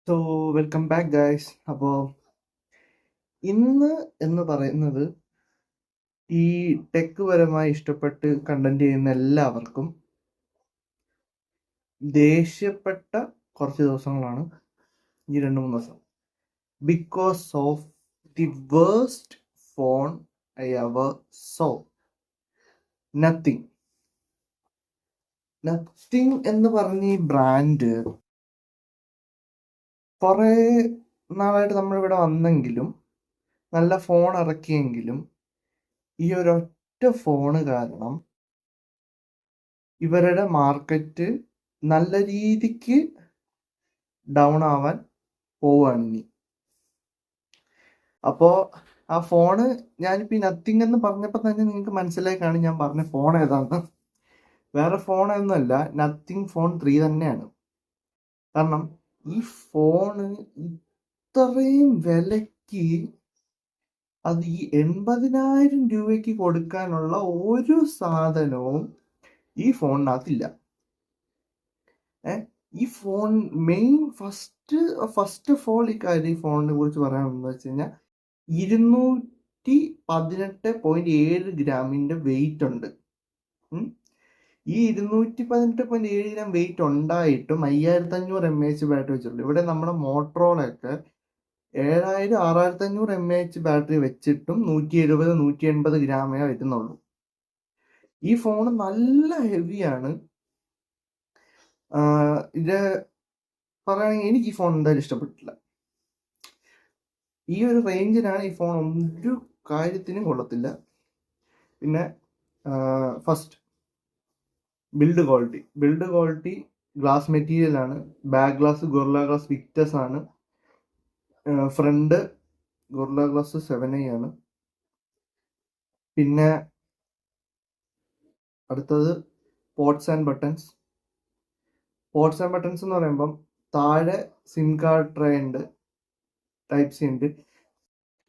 So welcome back guys. അപ്പോൾ ഇന്ന് എന്ന് പറയുന്നത് ഈ ടെക് പരമായി ഇഷ്ടപ്പെട്ട് കണ്ടന്റ് ചെയ്യുന്ന എല്ലാവർക്കും ദേഷ്യപ്പെട്ട കുറച്ച് ദിവസങ്ങളാണ് ഈ 2-3 ദിവസം. Because of the waste phone I ever so. Nothing എന്ന് പറഞ്ഞ ഈ ബ്രാൻഡ് കുറേ നാളായിട്ട് നമ്മളിവിടെ വന്നെങ്കിലും നല്ല ഫോൺ ഇറക്കിയെങ്കിലും ഈ ഒരൊറ്റ ഫോണ് കാരണം ഇവരുടെ മാർക്കറ്റ് നല്ല രീതിക്ക് ഡൗൺ ആവാൻ പോവുകയാണ് ഇനി. അപ്പോൾ ആ ഫോണ് ഞാനിപ്പോൾ ഈ നത്തിങ് എന്ന് പറഞ്ഞപ്പോൾ തന്നെ നിങ്ങൾക്ക് മനസ്സിലായി കാണും ഞാൻ പറഞ്ഞ ഫോൺ ഏതാണെന്ന്. വേറെ ഫോണൊന്നുമല്ല, നത്തിങ് ഫോൺ 3 തന്നെയാണ്. കാരണം ഈ ഫോണ് ഇത്രയും വിലയ്ക്ക് അത് ഈ 80,000 രൂപയ്ക്ക് കൊടുക്കാനുള്ള ഒരു സാധനവും ഈ ഫോണിനകത്തില്ല. ഈ phone main first of all ഈ ഫോണിനെ കുറിച്ച് പറയാമെന്ന് വെച്ച് കഴിഞ്ഞാൽ 218.7 ഗ്രാമിന്റെ വെയിറ്റ് ഉണ്ട്. ഈ 218.7 ഗ്രാം വെയിറ്റ് ഉണ്ടായിട്ടും 5500 mAh ബാറ്ററി വെച്ചിട്ടുണ്ട്. ഇവിടെ നമ്മുടെ മോട്ടറോളയൊക്കെ 7000 6500 mAh ബാറ്ററി വെച്ചിട്ടും 170-180 ഗ്രാമേ വരുന്നുള്ളൂ. ഈ ഫോൺ നല്ല ഹെവിയാണ്. ഇത് പറയുകയാണെങ്കിൽ എനിക്ക് ഈ ഫോൺ എന്തായാലും ഇഷ്ടപ്പെട്ടില്ല. ഈ ഒരു റേഞ്ചിനാണ് ഈ ഫോൺ ഒരു കാര്യത്തിനും കൊള്ളത്തില്ല. പിന്നെ first build quality glass material ആണ്. Back glass Gorilla glass Victus ആണ്. ഫ്രണ്ട് ഗൊറില്ല ഗ്ലാസ് 7i ആണ്. പിന്നെ അടുത്തത് പോർട്സ് ആൻഡ് ബട്ടൺസ് എന്ന് പറയുമ്പം താഴെ സിം കാർഡ് ട്രേ ഉണ്ട്, ടൈപ്പ് സി ഉണ്ട്.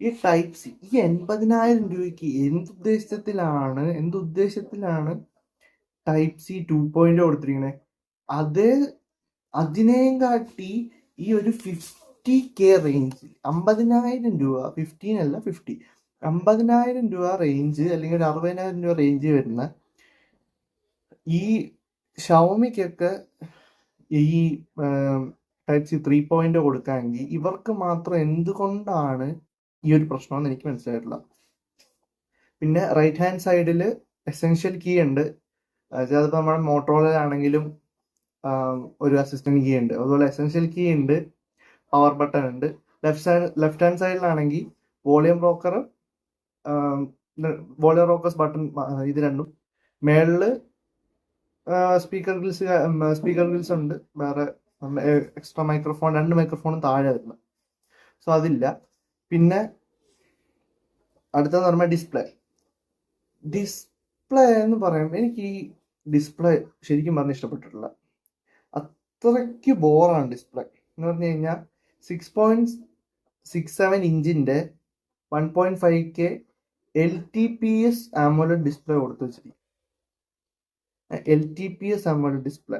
ഈ ടൈപ്പ് സി ഈ 80,000 രൂപയ്ക്ക് എന്തുദ്ദേശത്തിലാണ് ടൈപ്പ് സി 2.0 കൊടുത്തിരിക്കണേ? അതിനെയും കാട്ടി ഈ ഒരു 50K റേഞ്ച്, 50,000 രൂപ, 15 അല്ല 50, 50,000 രൂപ റേഞ്ച് അല്ലെങ്കിൽ ഒരു 60,000 രൂപ റേഞ്ച് വരുന്ന ഈ ഷവോമിക്കൊക്കെ ഈ ടൈപ്പ് സി 3.0 കൊടുക്കാമെങ്കിൽ ഇവർക്ക് മാത്രം എന്തുകൊണ്ടാണ് ഈ ഒരു പ്രശ്നമെന്ന് എനിക്ക് മനസ്സിലായിട്ടില്ല. പിന്നെ റൈറ്റ് ഹാൻഡ് സൈഡിൽ എസെൻഷ്യൽ കീ ഉണ്ട്. അതിപ്പോൾ നമ്മുടെ മോട്ടോറോളയിലാണെങ്കിലും ഒരു അസിസ്റ്റന്റ് കീ ഉണ്ട്. അതുപോലെ എസെൻഷ്യൽ കീ ഉണ്ട്, പവർ ബട്ടൺ ഉണ്ട്. ലെഫ്റ്റ് ഹാൻഡ് സൈഡിലാണെങ്കിൽ വോളിയം റോക്കേഴ്സ് ബട്ടൺ, ഇത് രണ്ടും. മേളില് സ്പീക്കർ ഗ്രിൽസ് ഉണ്ട്. വേറെ എക്സ്ട്രാ മൈക്രോഫോൺ, 2 മൈക്രോഫോണും താഴെ വരുന്നത്. സോ അതില്ല. പിന്നെ അടുത്തതെന്ന് പറയുമ്പോൾ ഡിസ്പ്ലേ എന്ന് പറയുമ്പോൾ എനിക്ക് ഈ ഡിസ്പ്ലേ ശരിക്കും പറഞ്ഞ് ഇഷ്ടപ്പെട്ടിട്ടില്ല. അത്രയ്ക്ക് ബോറാണ് ഡിസ്പ്ലേ എന്ന് പറഞ്ഞു കഴിഞ്ഞാൽ. 6.67 ഇഞ്ചിന്റെ 1.5K LTPS AMOLED ഡിസ്പ്ലേ കൊടുത്തു വെച്ചിരിക്കും. LTPS AMOLED ഡിസ്പ്ലേ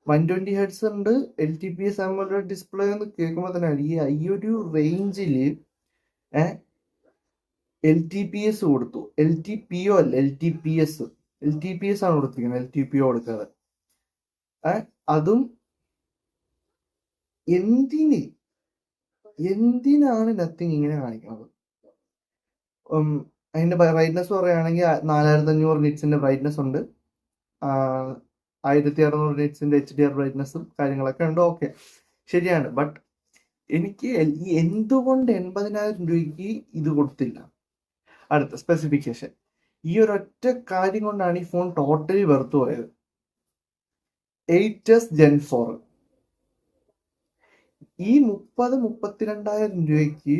120 Hz ഉണ്ട്. LTPS AMOLED ഡിസ്പ്ലേ എന്ന് കേൾക്കുമ്പോൾ തന്നെ ഈ ഒരു റേഞ്ചിൽ LTPS കൊടുത്തു. LTPO അല്ല, LTPS ആണ് കൊടുത്തിരിക്കുന്നത്, LTPO കൊടുക്കാതെ. അതും എന്തിനാണ് നത്തിങ് ഇങ്ങനെ കാണിക്കുന്നത്? അതിന്റെ ബ്രൈറ്റ്നസ് പറയുകയാണെങ്കിൽ 4500 നിറ്റ്സിന്റെ ബ്രൈറ്റ്നസ് ഉണ്ട്, 1600 നിറ്റ്സിന്റെ HDR ബ്രൈറ്റ്നസും കാര്യങ്ങളൊക്കെ ഉണ്ട്. ഓക്കെ, ശരിയാണ്. ബട്ട് എനിക്ക് എന്തുകൊണ്ട് 80,000 രൂപയ്ക്ക് ഇത് കൊടുത്തില്ല? അടുത്ത സ്പെസിഫിക്കേഷൻ, ഈ ഒരൊറ്റ കാര്യം കൊണ്ടാണ് ഈ ഫോൺ ടോട്ടലി വെറുത്തു പോയത്. 8s Gen 4 ഈ 32,000 രൂപയ്ക്ക്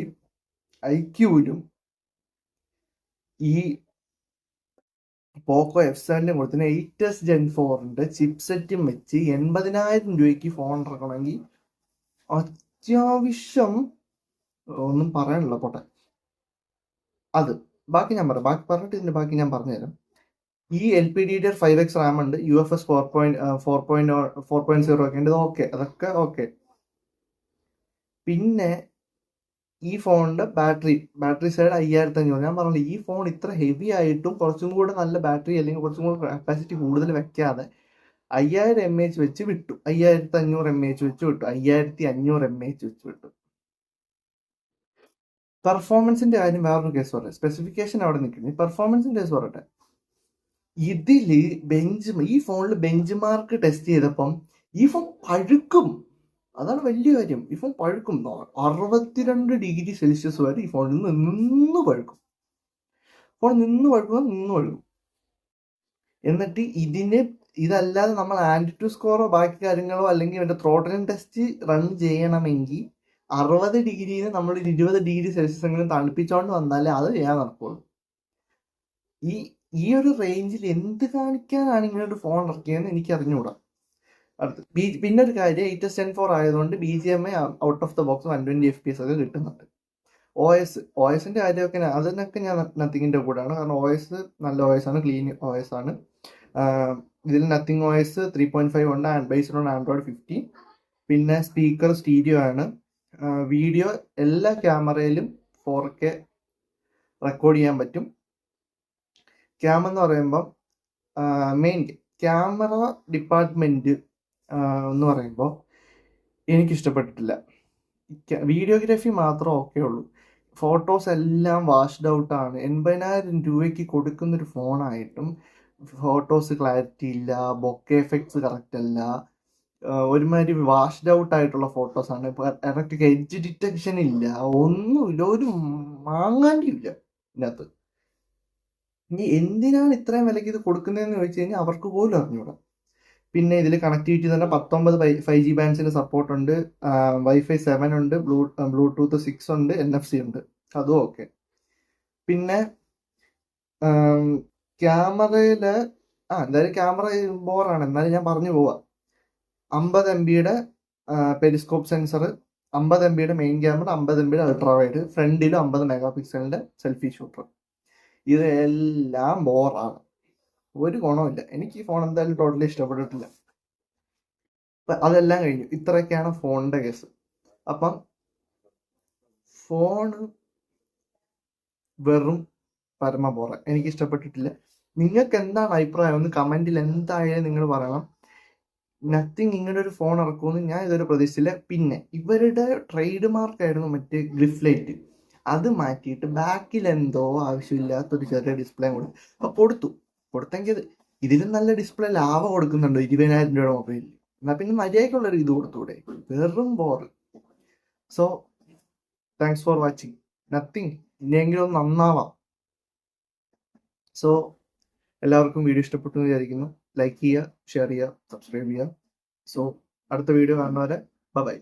ഐക്യൂവിലും ഈ പോക്കോ F7 കൊടുത്തിന് 8s Gen 4 ചിപ്സെറ്റും വെച്ച് 80,000 രൂപയ്ക്ക് ഫോൺ ഇറക്കണമെങ്കിൽ അത്യാവശ്യം ഒന്നും പറയാനില്ല, പോട്ടെ. അത് ബാക്കി പറഞ്ഞിട്ട് ഇതിന്റെ ബാക്കി ഞാൻ പറഞ്ഞുതരാം. ഈ LPDDR5X റാം ഉണ്ട്, UFS 4.0 ഒക്കെ ഉണ്ട്. ഓക്കെ, അതൊക്കെ ഓക്കെ. പിന്നെ ഈ ഫോണിന്റെ ബാറ്ററി സൈഡ് 5500. ഞാൻ പറഞ്ഞില്ല, ഈ ഫോൺ ഇത്ര ഹെവി ആയിട്ടും കുറച്ചും കൂടെ നല്ല ബാറ്ററി അല്ലെങ്കിൽ കുറച്ചും കൂടെ കപ്പാസിറ്റി കൂടുതൽ വെക്കാതെ 5000 mAh വെച്ച് വിട്ടു, 5500 mAh വെച്ച് വിട്ടു, 5500 mAh വെച്ച് വിട്ടു. പെർഫോമൻസിന്റെ കാര്യം വേറൊരു കേസ് പറയാം. സ്പെസിഫിക്കേഷൻ അവിടെ നിൽക്കുന്നു, ഈ പെർഫോമൻസിന്റെ കേസ് പറയട്ടെ. ഇതില് ഈ ഫോണിൽ ബെഞ്ച് മാർക്ക് ടെസ്റ്റ് ചെയ്തപ്പം ഈ ഫോൺ പഴുക്കും. അതാണ് വലിയ കാര്യം. ഈ ഫോൺ പഴുക്കും. 62°C വരെ ഈ ഫോണിൽ നിന്ന് പഴുക്കും. നിന്ന് പഴുക്കും. എന്നിട്ട് ഇതല്ലാതെ നമ്മൾ ആൻറ്റിറ്റ്യൂഡ് സ്കോറോ ബാക്കി കാര്യങ്ങളോ അല്ലെങ്കിൽ ഇതിന്റെ ത്രോട്ടലിംഗ് ടെസ്റ്റ് റൺ ചെയ്യണമെങ്കിൽ 60°ന് നമ്മൾ 20°C തണുപ്പിച്ചോണ്ട് വന്നാലേ അത് ചെയ്യാൻ നടക്കുള്ളൂ. ഈ ഒരു റേഞ്ചിൽ എന്ത് കാണിക്കാനാണ് ഇങ്ങനെ ഒരു ഫോൺ ഇറക്കിയതെന്ന് എനിക്ക് അറിഞ്ഞുകൂടാ. അടുത്ത് പിന്നെ ഒരു കാര്യം, 8S10 ആയതുകൊണ്ട് BGMI out of the box 120 FPS ഒക്കെ കിട്ടുന്നുണ്ട്. OSന്റെ കാര്യമൊക്കെ അതിനൊക്കെ ഞാൻ നത്തിങ്ങിന്റെ കൂടെയാണ്. കാരണം OS നല്ല OS ആണ്, ക്ലീൻ OS ആണ്. ഇതിൽ നത്തിങ് OS 3.5 ഉണ്ട്, ബേസ്ഡ് ഓൺ Android 15. പിന്നെ സ്പീക്കർ സ്റ്റീരിയോ ആണ്. വീഡിയോ എല്ലാ ക്യാമറയിലും 4K റെക്കോർഡ് ചെയ്യാൻ പറ്റും. ക്യാമറ എന്ന് പറയുമ്പം മെയിൻ ക്യാമറ ഡിപ്പാർട്ട്മെന്റ് എന്ന് പറയുമ്പോൾ എനിക്കിഷ്ടപ്പെട്ടിട്ടില്ല. വീഡിയോഗ്രാഫി മാത്രം ഓക്കെ ഉള്ളൂ. ഫോട്ടോസ് എല്ലാം വാഷ്ഡ് ഔട്ടാണ്. 80,000 രൂപയ്ക്ക് കൊടുക്കുന്നൊരു ഫോണായിട്ടും ഫോട്ടോസ് ക്ലാരിറ്റി ഇല്ല, ബൊക്കെ എഫക്ട്സ് കറക്റ്റ് അല്ല, ഒരുമാതിരി വാഷ്ഡ് ഔട്ട് ആയിട്ടുള്ള ഫോട്ടോസാണ്. കറക്റ്റ് എഡ്ജ് ഡിറ്റക്ഷൻ ഇല്ല, ഒന്നുമില്ല, ഒരു മാങ്ങാണ്ടിയില്ല ഇതിനകത്ത്. ഇനി എന്തിനാണ് ഇത്രയും വിലയ്ക്ക് ഇത് കൊടുക്കുന്നതെന്ന് ചോദിച്ചു കഴിഞ്ഞാൽ അവർക്ക് പോലും അറിഞ്ഞൂടാ. പിന്നെ ഇതിൽ കണക്ടിവിറ്റി തന്നെ 19 5G ബാൻഡ്സിന് സപ്പോർട്ട് ഉണ്ട്, Wi-Fi 7 ഉണ്ട്, ബ്ലൂടൂത്ത് 6 ഉണ്ട്, NFC ഉണ്ട്, അതും ഓക്കെ. പിന്നെ ക്യാമറയില് എന്തായാലും ക്യാമറ ബോറാണ്, എന്നാലും ഞാൻ പറഞ്ഞു പോവാ. 50 MB Periscope sensor, 50 MB main camera, 50 MB ultra wide, ഫ്രണ്ടിൽ 50 MP സെൽഫി ഷൂട്ടർ. ഇതെല്ലാം ബോറാണ്, ഒരു ഗുണമില്ല. എനിക്ക് ഈ ഫോൺ എന്തായാലും ടോട്ടലി ഇഷ്ടപ്പെട്ടിട്ടില്ല. അതെല്ലാം കഴിഞ്ഞു. ഇത്രയൊക്കെയാണ് ഫോണിന്റെ കേസ്. അപ്പം ഫോണ് വെറും പരമ ബോറ, എനിക്ക് ഇഷ്ടപ്പെട്ടിട്ടില്ല. നിങ്ങൾക്ക് എന്താണ് അഭിപ്രായം ഒന്ന് കമന്റിൽ എന്തായാലും നിങ്ങൾ പറയണം. നത്തിങ് ഇങ്ങനെ ഒരു ഫോൺ ഇറക്കുമെന്ന് ഞാൻ ഇതൊരു പ്രതീക്ഷിച്ചില്ല. പിന്നെ ഇവരുടെ ട്രേഡ് മാർക്കായിരുന്നു മറ്റേ ഗ്ലിഫ് ലൈറ്റ്, അത് മാറ്റിയിട്ട് ബാക്കിൽ എന്തോ ആവശ്യമില്ലാത്തൊരു ചെറിയ ഡിസ്പ്ലേ കൊടുത്തെങ്കിൽ ഇതിലും നല്ല ഡിസ്പ്ലേ ലാഭ കൊടുക്കുന്നുണ്ടോ 20,000 രൂപയുടെ മൊബൈലിൽ? എന്നാ പിന്നെ മര്യാദക്കുള്ളൊരു ഇത് കൊടുത്തൂടെ? വെറും bore. So thanks for watching. Nothing ഇനിയെങ്കിലും ഒന്ന് നന്നാവാം. സോ എല്ലാവർക്കും വീഡിയോ ഇഷ്ടപ്പെട്ടു എന്ന് വിചാരിക്കുന്നു. ലൈക്ക് ചെയ്യുക, ഷെയർ ചെയ്യുക, സബ്സ്ക്രൈബ് ചെയ്യുക. സോ അടുത്ത വീഡിയോ കാണുന്നവരെ ബൈ.